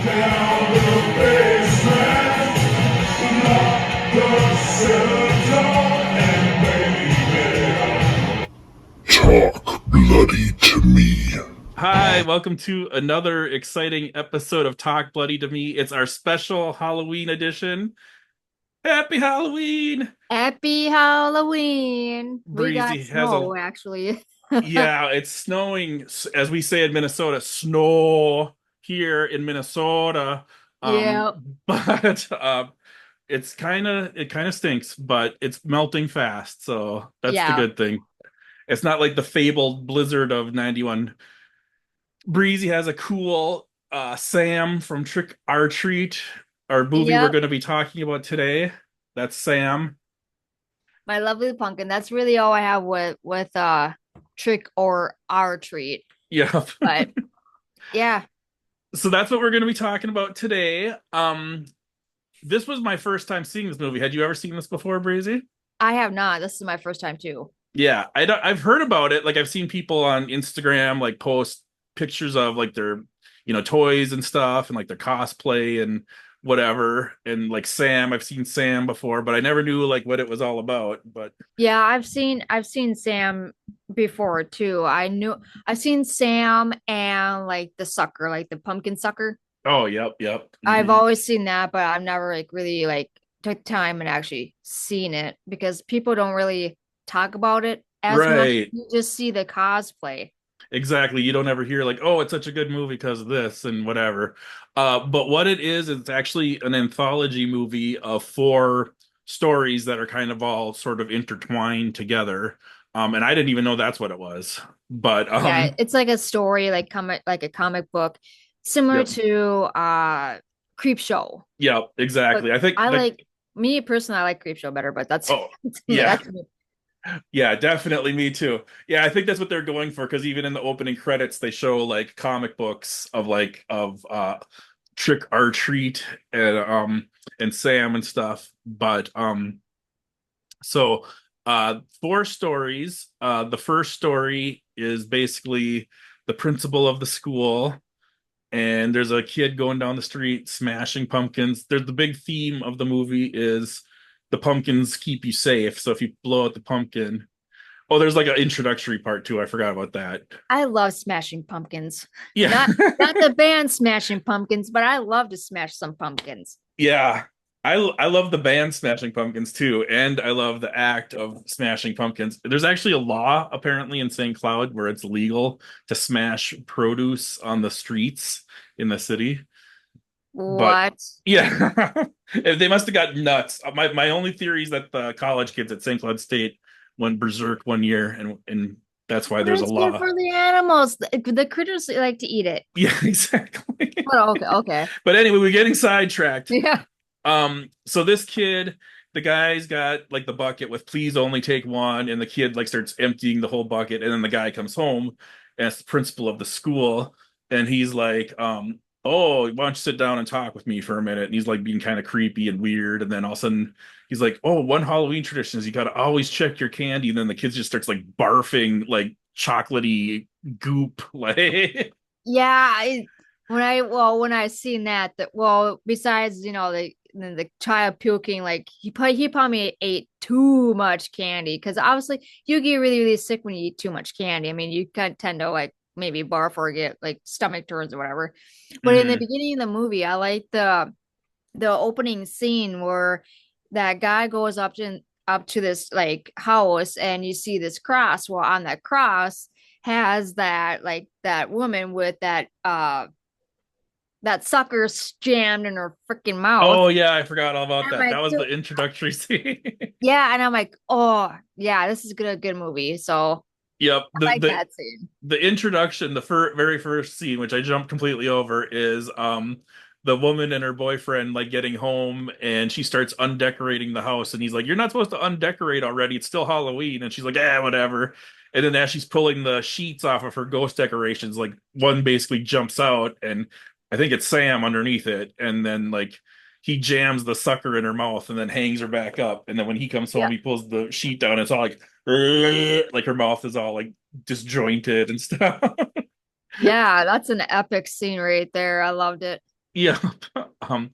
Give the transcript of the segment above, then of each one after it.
down the basement, lock the cellar door, and baby, talk bloody to me. Hi, welcome to another exciting episode of Talk Bloody to Me. It's our special Halloween edition. Happy Halloween! Happy Halloween. We got Breezy has a snow actually. yeah, it's snowing as we say in Minnesota, snow here in Minnesota. Um, Yeah. but it kind of stinks, but it's melting fast, so that's the Yeah. good thing. It's not like the fabled blizzard of 91. Breezy has a cool Sam from Trick or Treat, our movie we're Yep. going to be talking about today. That's Sam. My lovely pumpkin. That's really all I have with trick or our treat. Yeah. But yeah, So that's what we're going to be talking about today. This was my first time seeing this movie. Had you ever seen this before, Breezy? I have not. This is my first time too. Yeah, I've heard about it. Like I've seen people on Instagram like post pictures of like their, toys and stuff and like their cosplay and whatever. And like Sam, I've seen Sam before, but I never knew like what it was all about. But Yeah, I've seen Sam before too. I've seen Sam and like the sucker, like the pumpkin sucker. oh, yep, yep. I've always seen that, but I've never like really like took time and actually seen it because people don't really talk about it as much. Right. You just see the cosplay. Exactly. You don't ever hear like, oh, it's such a good movie because of this and whatever. But what it is, it's actually an anthology movie of four stories that are kind of all sort of intertwined together. And I didn't even know that's what it was. But Yeah, it's like a story, like a comic book, similar yep, to Creep Show. yep, But exactly. I think I the like me personally, I like Creep Show better, but that's oh yeah, that's yeah, definitely me too. Yeah, I think that's what they're going for because even in the opening credits, they show like comic books of Trick or Treat and Sam and stuff. But so four stories. The first story is basically the principal of the school, and there's a kid going down the street smashing pumpkins. There's the big theme of the movie is the pumpkins keep you safe. So if you blow out the pumpkin, oh, there's like an introductory part too. I forgot about that. I love Smashing Pumpkins. Yeah. Not the band Smashing Pumpkins, but I love to smash some pumpkins. Yeah. I love the band Smashing Pumpkins too, and I love the act of smashing pumpkins. There's actually a law apparently in St. Cloud where it's legal to smash produce on the streets in the city. But What? yeah, they must have got nuts. My only theory is that the college kids at St. Cloud State went berserk one year, and that's why But there's a it's good law. for the animals. The critters like to eat it. Yeah, exactly. But okay, okay. But anyway, we're getting sidetracked. Yeah. So this kid, the guy's got like the bucket with please only take one, and the kid like starts emptying the whole bucket, and then the guy comes home and it's the principal of the school, and he's like, oh, why don't you sit down and talk with me for a minute? And he's like being kind of creepy and weird, and then all of a sudden he's like, oh, one Halloween tradition is you gotta always check your candy, and then the kid just starts like barfing like chocolatey goop, like Yeah, when I seen that well besides the child puking like he probably ate too much candy because obviously you get really sick when you eat too much candy. I mean you kind of tend to like maybe barf or get like stomach turns or whatever. But in the mhm. beginning of the movie, I like the opening scene where that guy goes up to this like house and you see this cross. Well, on that cross has that like that woman with that sucker jammed in her freaking mouth. Oh yeah, I forgot all about And I'm that. That like, was the introductory scene. yeah, and I'm like, oh yeah, this is good movie. So Yep. I like that scene. The introduction, the very first scene, which I jumped completely over, is the woman and her boyfriend like getting home, and she starts undecorating the house, and he's like, "You're not supposed to undecorate already. It's still Halloween." And she's like, "Yeah, whatever." And then as she's pulling the sheets off of her ghost decorations, like one basically jumps out, and I think it's Sam underneath it, and then like he jams the sucker in her mouth and then hangs her back up. And then when he comes home, Yeah. he pulls the sheet down. It's all like her mouth is all like disjointed and stuff. Yeah, that's an epic scene right there. I loved it. Yeah. Um,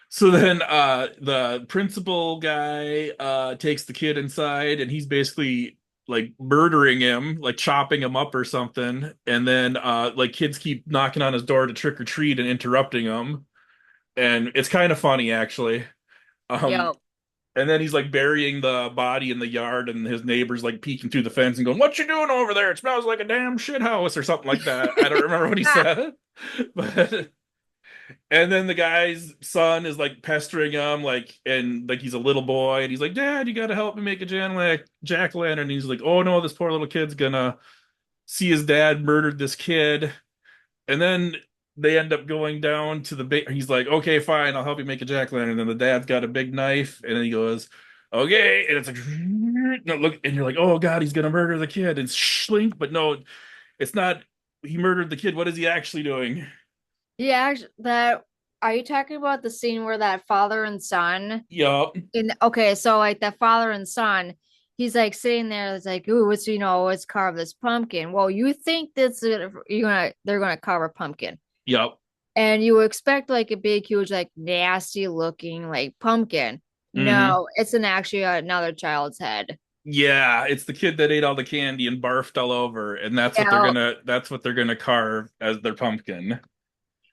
so then the principal guy takes the kid inside and he's basically like murdering him, like chopping him up or something. And then like kids keep knocking on his door to trick or treat and interrupting him. And it's kind of funny actually. Um Yep. and then he's like burying the body in the yard and his neighbors like peeking through the fence and going, "What you doing over there? It smells like a damn shit house," or something like that. I don't remember what he said. But and then the guy's son is like pestering him, like, and like he's a little boy, and he's like, "Dad, you gotta help me make a jack lantern." And he's like, "Oh no, this poor little kid's gonna see his dad murdered this kid." And then they end up going down to the big. He's like, "Okay, fine, I'll help you make a jack lantern." And then the dad's got a big knife, and then he goes, "Okay," and it's like, no, look, and you're like, "Oh God, he's gonna murder the kid." And slink, but no, it's not. He murdered the kid. What is he actually doing? Yeah, that are you talking about the scene where that father and son Yup. in okay, so like that father and son, he's like sitting there, it's like, ooh, let's carve this pumpkin. Well, you think they're gonna carve a pumpkin. Yup. And you expect like a big, huge, like nasty looking like pumpkin. Hmm. No, it's an actually another child's head. Yeah, it's the kid that ate all the candy and barfed all over, and Yeah. that's what they're gonna carve as their pumpkin.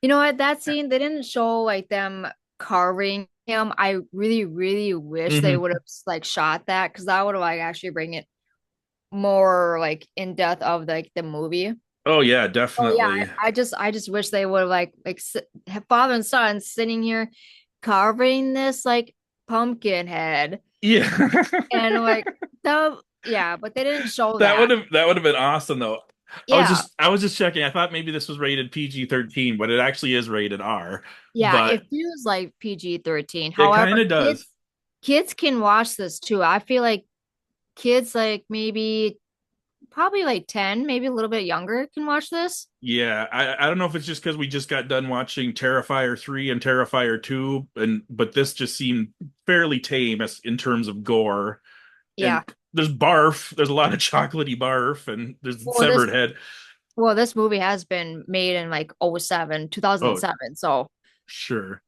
You know what? That scene, they didn't show like them carving him. I really, really wish they Hmm. would have like shot that because that would have like actually bring it more like in depth of like the movie. Oh yeah, Oh yeah, definitely. I just wish they would have have father and son sitting here carving this like pumpkin head Yeah. and like the yeah, but they didn't show that. That would have been awesome though. Yeah, I was just checking. I thought maybe this was rated PG-13, but it actually is rated R. yeah, But it feels like PG-13. it kind However, of does. kids can watch this too. I feel like kids like maybe probably like 10, maybe a little bit younger can watch this. Yeah, I don't know if it's just because we just got done watching Terrifier 3 and Terrifier 2, and but this just seemed fairly tame as in terms of gore. And Yeah. there's barf, there's a lot of chocolatey barf, and there's Well, this severed head. well, this movie has been made in like '07, Oh, 2007. So, sure.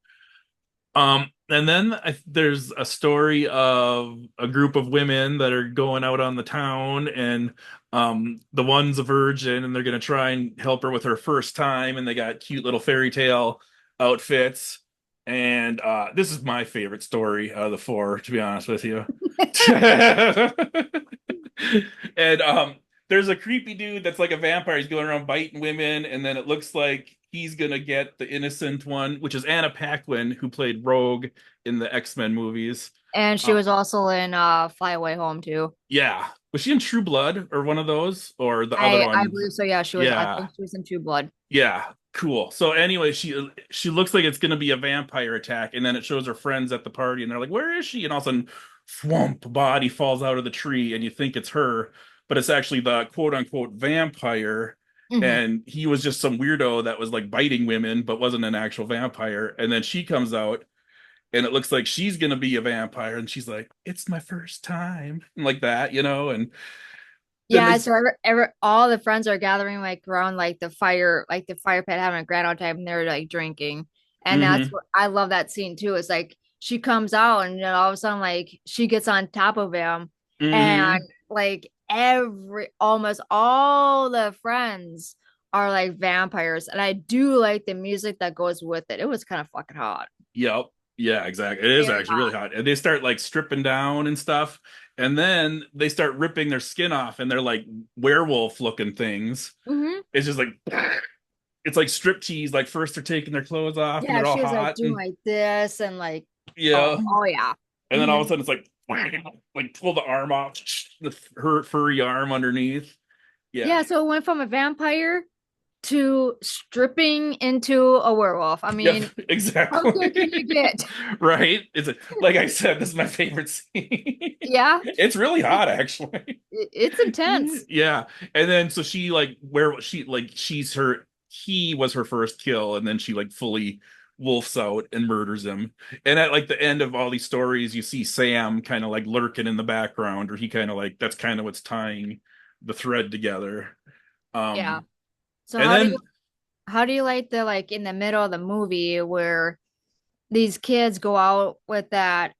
And then there's a story of a group of women that are going out on the town, and the one's a virgin, and they're gonna try and help her with her first time, and they got cute little fairy tale outfits. And this is my favorite story out of the four, to be honest with you. And there's a creepy dude that's like a vampire. He's going around biting women, and then it looks like he's gonna get the innocent one, which is Anna Paquin, who played Rogue in the X-Men movies. and she Uh, was also in Fly Away Home too. yeah, was she in True Blood or one of those or the other I one? believe so. Yeah, she was. I Yeah, think she was in True Blood. yeah, cool. So anyway, she looks like it's gonna be a vampire attack, and then it shows her friends at the party, and they're like, "Where is she?" And all of a sudden, thwomp, body falls out of the tree, and you think it's her, but it's actually the quote unquote vampire. Hmm. And he was just some weirdo that was like biting women, but wasn't an actual vampire. And then she comes out, and it looks like she's gonna be a vampire, and she's like, "It's my first time," and like that, you know. And then they, Yeah, so all the friends are gathering like around like the fire pit, having a grand old time, and they're like drinking. And that's mm-hmm, what I love that scene too. It's like she comes out and then all of a sudden like she gets on top of him and mm-hmm. like almost all the friends are like vampires. And I do like the music that goes with it. It was kind of fucking hot. Yep. Yeah, exactly. It is Very actually really hot. hot. And they start like stripping down and stuff. And then they start ripping their skin off and they're like werewolf looking things. Hmm. It's just like it's like strip tease. Like first they're taking their clothes off and Yeah, they're all she was like hot doing and like this and like yeah. oh yeah. And then all Hmm. of a sudden it's like pull the arm off, the her furry arm underneath. Yeah. Yeah, so it went from a vampire to stripping into a werewolf. I Yep, mean, how good can you exactly. get? Right? Like I said, this is my favorite scene. Yeah, It's really hot actually. it's intense. Yeah. And then so she like where she like she's her he was her first kill and then she like fully wolfs out and murders him. And at like the end of all these stories you see Sam kind of like lurking in the background or he kind of like that's kind of what's tying the thread together. Yeah. Um So and then how do you like the like in the middle of the movie where these kids go out with that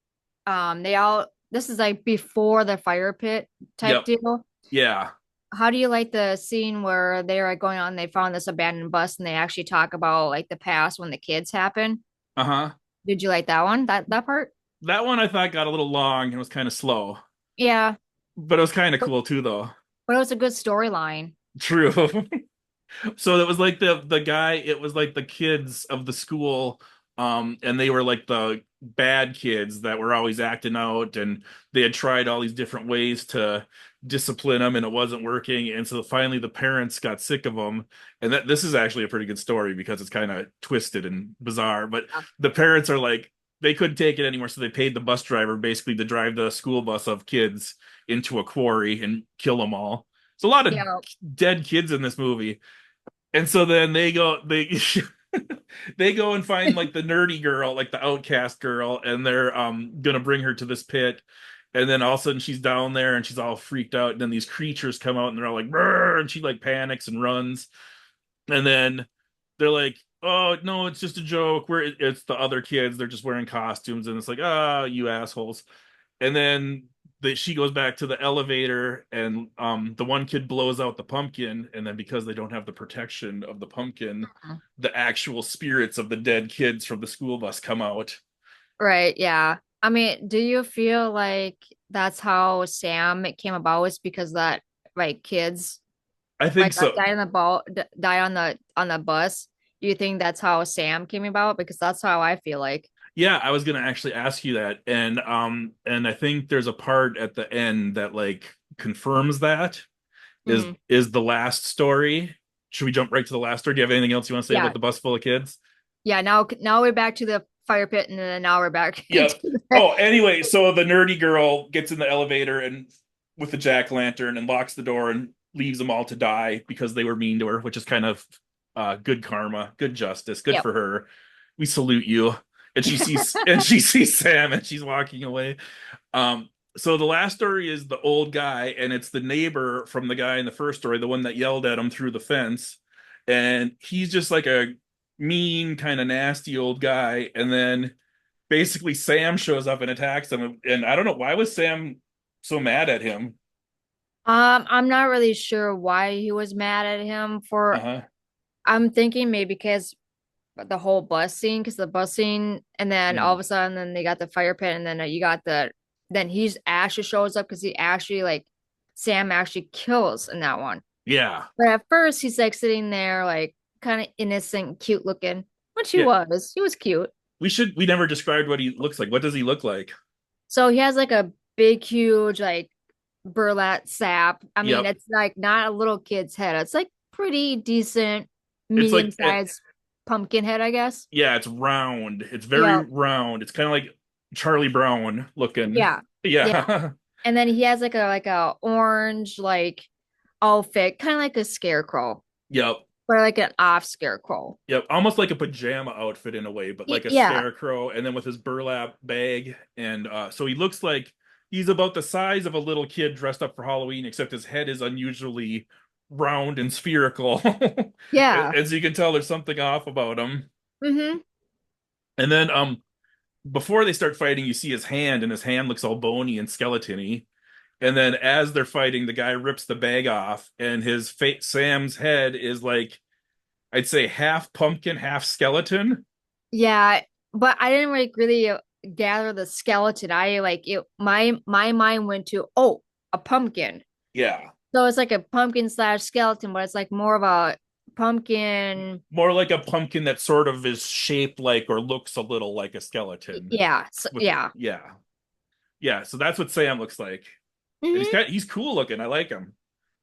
they all this is like before the fire pit type Yep. deal. Yeah. How do you like the scene where they are going on, they found this abandoned bus and they actually talk about like the past when the kids happen? Uh-huh. Did you like that one? That part? That one I thought got a little long and was kind of slow, Yeah, but it was kind of but, cool too, though. but it was a good storyline. True. So it was like the guy, it was like the kids of the school, and they were like the bad kids that were always acting out, and they had tried all these different ways to discipline them, and it wasn't working. And so finally, the parents got sick of them, and that this is actually a pretty good story because it's kind of twisted and bizarre. But Yeah. the parents are like they couldn't take it anymore, so they paid the bus driver basically to drive the school bus of kids into a quarry and kill them all. It's a lot of Yeah. dead kids in this movie. And so then they they go and find like the nerdy girl, like the outcast girl, and they're gonna bring her to this pit. And then all of a sudden she's down there and she's all freaked out. And then these creatures come out and they're all like, "Brr," and she like panics and runs. And then they're like, "Oh no, it's just a joke. It's the other kids. They're just wearing costumes." And it's like, "Ah, you assholes." And then she goes back to the elevator, and the one kid blows out the pumpkin, and then because they don't have the protection of the pumpkin, the actual spirits of the dead kids from the school bus come out. Right, yeah. I mean, do you feel like that's how Sam came about was because that like kids I think like so. died on the ball died on the bus? Do you think that's how Sam came about? Because that's how I feel like. Yeah, I was gonna actually ask you that, and I think there's a part at the end that like confirms that Mhm. is the last story. Should we jump right to the last story? Do you have anything else you want to say about Yeah. the bus full of kids? Yeah, now we're back to the fire pit and then now we're back to Yep. Oh, anyway, so the nerdy girl gets in the elevator and with the jack lantern and locks the door and leaves them all to die because they were mean to her, which is kind of good karma, good justice, good Yep. for her. We salute you. And she sees Sam and she's walking away. So the last story is the old guy, and it's the neighbor from the guy in the first story, the one that yelled at him through the fence. And he's just like a mean, kind of nasty old guy. And then basically Sam shows up and attacks him. And I don't know, why was Sam so mad at him? I'm not really sure why he was mad at him for Uh-huh. I'm thinking maybe because the whole bus scene, because the bus scene, and then all Mm. of a sudden, then they got the fire pit, and then you got then he's actually shows up because he actually like Sam actually kills in that one. Yeah. But at first, he's like sitting there, like kind of innocent, cute looking, which he Yeah. was. He was cute. We never described what he looks like. What does he look like? So he has like a big, huge, like burlap sap. I mean, Yep. it's like not a little kid's head. It's like pretty decent, It's medium like sized pumpkin head, I guess. yeah, it's round. It's very Yeah, round. It's kind of like Charlie Brown looking. yeah, yeah. Yeah. And then he has like a orange like outfit, kind of like a scarecrow, Yep. or like an off scarecrow. Yep. Almost like a pajama outfit in a way, but like a Yeah, scarecrow, and then with his burlap bag. And so he looks like he's about the size of a little kid dressed up for Halloween, except his head is unusually round and spherical. yeah. And so you can tell there's something off about him. Mm-hmm. And then before they start fighting, you see his hand, and his hand looks all bony and skeleton-y. And then as they're fighting, the guy rips the bag off, and Sam's head is like I'd say half pumpkin, half skeleton. Yeah, but I didn't like really gather the skeleton. I like it. My mind went to a pumpkin. Yeah. So it's like a pumpkin slash skeleton, but it's like more of a pumpkin. More like a pumpkin that sort of is shaped like or looks a little like a skeleton. Yeah, With yeah. yeah. Yeah, so that's what Sam looks like. And Hmm. he's cool looking. I like him.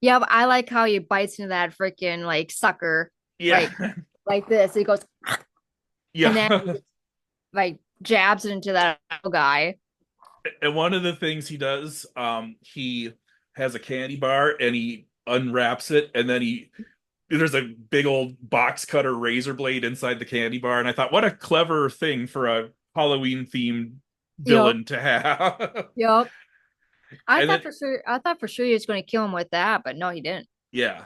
Yeah, but I like how he bites into that freaking like sucker, Yeah. like like this. He goes, and then Yeah. like jabs it into that guy. And one of the things he does, he has a candy bar and he unwraps it, and then he there's a big old box cutter razor blade inside the candy bar. And I thought, what a clever thing for a Halloween themed Yup, villain to have. yup. And then I thought for sure he was going to kill him with that, but no, he didn't. yeah.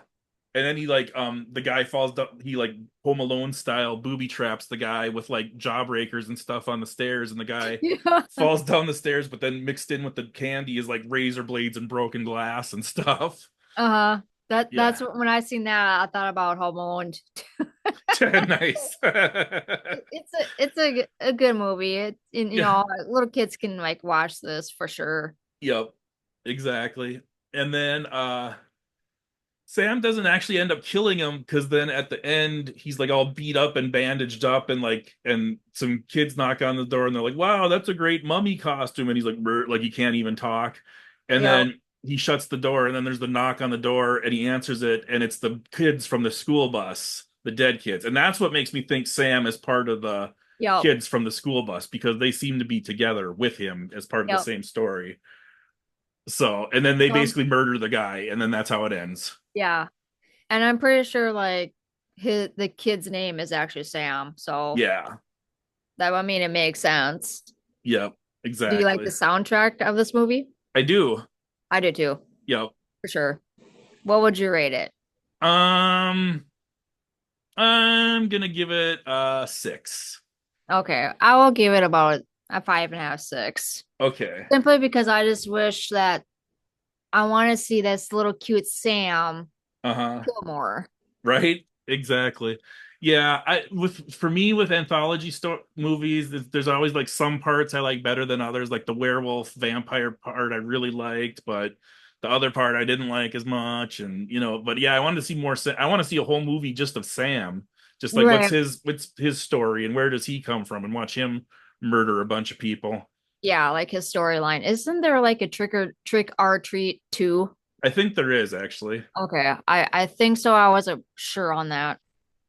And then he like the guy falls down, he like Home Alone style booby traps the guy with like jawbreakers and stuff on the stairs, and the guy Yeah. falls down the stairs, but then mixed in with the candy is like razor blades and broken glass and stuff. Uh-huh. That's Yeah. what, when I seen that, I thought about Home Alone. Nice. It's a good movie. Yeah. little kids can like watch this for sure. Yep. Exactly. And then Sam doesn't actually end up killing him because then at the end he's like all beat up and bandaged up and like and some kids knock on the door and they're like, "Wow, that's a great mummy costume." And he's like, "Brr," like he can't even talk. And Yep. then he shuts the door and then there's the knock on the door and he answers it and it's the kids from the school bus, the dead kids. And that's what makes me think Sam is part of the Yep. kids from the school bus because they seem to be together with him as part of the Yep. same story. So, and then they Um, basically murder the guy and then that's how it ends. yeah. And I'm pretty sure like the kid's name is actually Sam. So Yeah. that I mean it makes sense. Yep, Do you like the exactly. soundtrack of this movie? I do. I do too, Yep. for sure. What would you rate it? Um, I'm gonna give it a 6. Okay, I will give it about a 5.5, 6. Okay. Simply because I just wish that I want to see this little cute Sam Uh-huh. kill more. Right? Exactly. Yeah, I with for me with anthology movies, there's always like some parts I like better than others. Like the werewolf vampire part I really liked, but the other part I didn't like as much. And but yeah, I wanted to see more. I want to see a whole movie just of Sam, just like Right. what's his story and where does he come from, and watch him murder a bunch of people. Yeah, like his storyline. Isn't there like a trick or treat too? I think there is actually. Okay, I think so. I wasn't sure on that.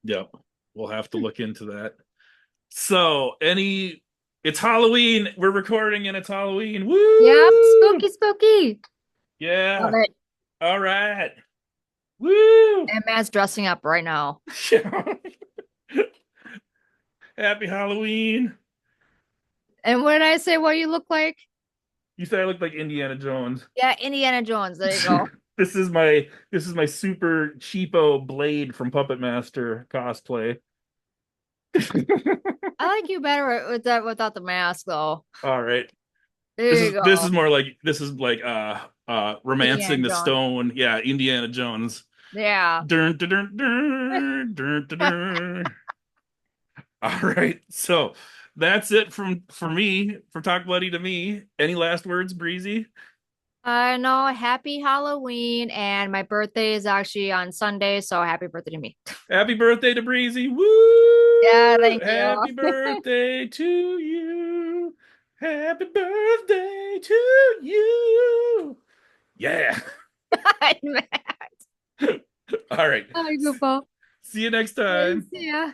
Yep, we'll have to look into that. So, it's Halloween. We're recording and it's Halloween. Yep, Woo! spooky, spooky. Love Yeah. it. All right. Woo! And Matt's dressing up right now. Happy Halloween. And when I say what you look like, You said I look like Indiana Jones. yeah, Indiana Jones. There you go. This is my super cheapo blade from Puppet Master cosplay. I like you better with that without the mask though. All right. This There you is this go. is more like this is like Indiana romancing the Jones. stone. Yeah, Indiana Jones. Yeah. Dun, dun, dun, dun, dun, dun, dun. All right. So that's it for me, from Talk Bloody to me. Any last words, Breezy? I know. Happy Halloween, and my birthday is actually on Sunday, so happy birthday to me. Happy birthday to Breezy. Woo! Yeah, thank you. Happy birthday to you. Happy birthday to you. Yeah. Hi, All right. goodbye. See you next time. See ya.